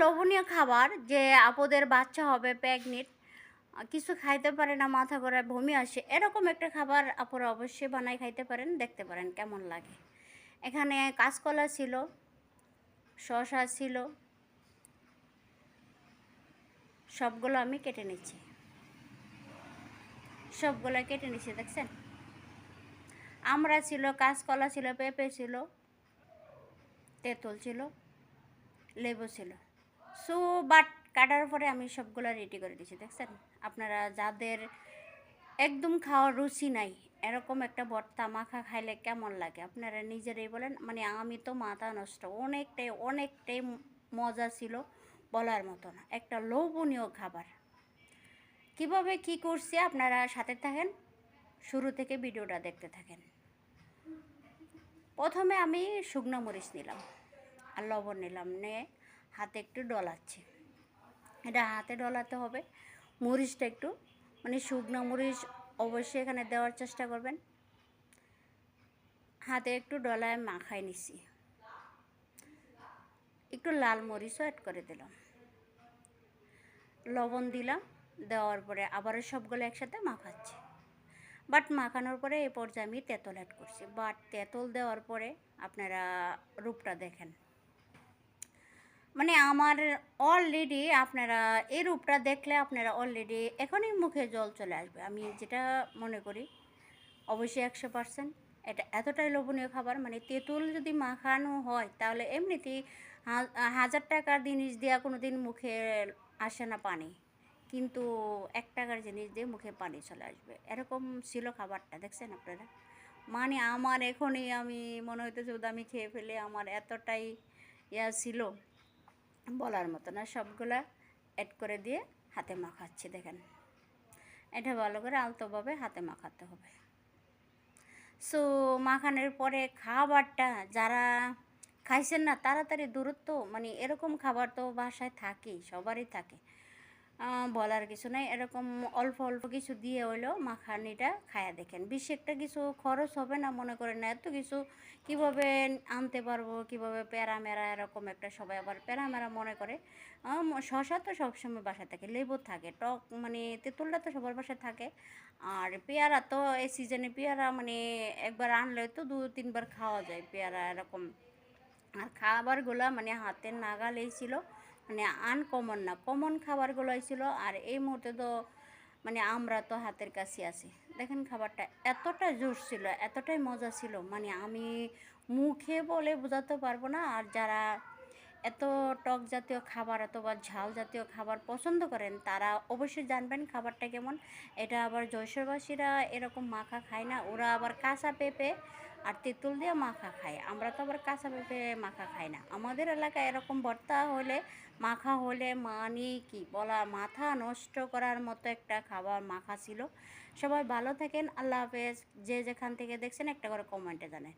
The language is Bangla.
লোভনীয় খাবার যে আপুদের বাচ্চা হবে প্রেগনেন্ট, কিছু খাইতে পারে না, মাথা ঘোরায়, বমি আসে, এরকম একটা খাবার আপুরা অবশ্যই বানাই খাইতে পারেন, দেখতে পারেন কেমন লাগে। এখানে কাঁচকলা ছিল, শসা ছিল, সবগুলো আমি কেটে নিচ্ছি, সবগুলো কেটে নিচ্ছি, দেখছেন। আমড়া ছিল, কাঁচকলা ছিল, পেঁপে ছিল, তেঁতুল ছিল, লেবু ছিল। সো বাট কাটার পরে আমি সবগুলো রেডি করে দিচ্ছি, দেখছেন। আপনারা যাদের একদম খাওয়ার রুচি নাই, এরকম একটা ভর্তা মাখা খাইলে কেমন লাগে আপনারা নিজেরাই বলেন। মানে আমি তো মাথা নষ্ট, অনেকটাই অনেকটাই মজা ছিল, বলার মতো না, একটা লোভনীয় খাবার। কিভাবে কি করছি আপনারা সাথে থাকেন, শুরু থেকে ভিডিওটা দেখতে থাকেন। প্রথমে আমি শুকনো মরিচ নিলাম আর লবণ নিলাম, নিয়ে হাতে একটু ডলাচ্ছি। এটা হাতে ডলাতে হবে, মরিচটা একটু মানে শুকনো মরিচ অবশ্যই এখানে দেওয়ার চেষ্টা করবেন। হাতে একটু ডলায় মাখাই নিছি, একটু লাল মরিচও অ্যাড করে দিলাম, লবণ দিলাম, দেওয়ার পরে আবারও সবগুলো একসাথে মাখাচ্ছি। বাট মাখানোর পরে এই পর্যায়ে আমি তেঁতুল অ্যাড করছি। বাট তেঁতুল দেওয়ার পরে আপনারা রূপটা দেখেন, মানে আমার অলরেডি আপনারা এই রূপটা দেখলে আপনারা অলরেডি এখনই মুখে জল চলে আসবে। আমি যেটা মনে করি অবশ্যই 100% এটা এতটাই লোভনীয় খাবার। মানে তেঁতুল যদি মাখানো হয় তাহলে এমনিতেই 1000 টাকার জিনিস দেওয়া কোনো দিন মুখে আসে না পানি, কিন্তু 1 টাকার জিনিস দিয়ে মুখে পানি চলে আসবে, এরকম ছিল খাবারটা, দেখছেন আপনারা। মানে আমার এখনই আমি মনে হইতেছে যদি আমি খেয়ে ফেলে, আমার এতটাই ইয়া ছিল বলার মতো না। সবগুলা অ্যাড করে দিয়ে হাতে মাখাচ্ছি, দেখেন। এটা ভালো করে আলতোভাবে হাতে মাখাতে হবে। সো মাখানোর পরে খাবারটা যারা খাইছেন না তাড়াতাড়ি দূরত্ব, মানে এরকম খাবার তো বাসায় থাকেই, সবারই থাকে, বলার কিছু নাই। এরকম অল্প অল্প কিছু দিয়ে হইলেও মাখানিটা খায়া দেখেন, বেশি একটা কিছু খরচ হবে না, মনে করেন না এত কিছু কিভাবে আনতে পারবো, কিভাবে প্যারামেরা, এরকম একটা সবাই আবার প্যারামেরা মনে করে। শশা তো সবসময় বাসায় থাকে, লেবু থাকে, টক মানে তেঁতুলটা তো সবার বাসায় থাকে, আর পেয়ারা তো এই সিজনে পেয়ারা মানে একবার আনলে তো 2-3 বার খাওয়া যায় পেয়ারা, এরকম। আর খাবারগুলো মানে হাতের নাগালেই ছিল, মানে আনকমন না, কমন খাবারগুলোই ছিল। আর এই মুহূর্তে তো মানে আমরা তো হাতের কাছে আছি, দেখেন খাবারটা এতটা জোশ ছিল, এতটাই মজা ছিল, মানে আমি মুখে বলে বোঝাতে পারবো না। আর যারা এত টক জাতীয় খাবার অথবা ঝাল জাতীয় খাবার পছন্দ করেন তারা অবশ্যই জানবেন খাবারটা কেমন। এটা আবার যশোরবাসীরা এরকম মাখা খায় না, ওরা আবার কাঁচা পেঁপে আর তেঁতুল দিয়ে মাখা খায়, আমরা তো আবার কাঁচা পেঁপে মাখা খাই না। আমাদের এলাকায় এরকম ভর্তা হলে, মাখা হলে মানে কি বলা, মাথা নষ্ট করার মতো একটা খাবার মাখা ছিল। সবাই ভালো থাকেন, আল্লাহ হাফেজ। যে যেখান থেকে দেখছেন একটা করে কমেন্টে জানান।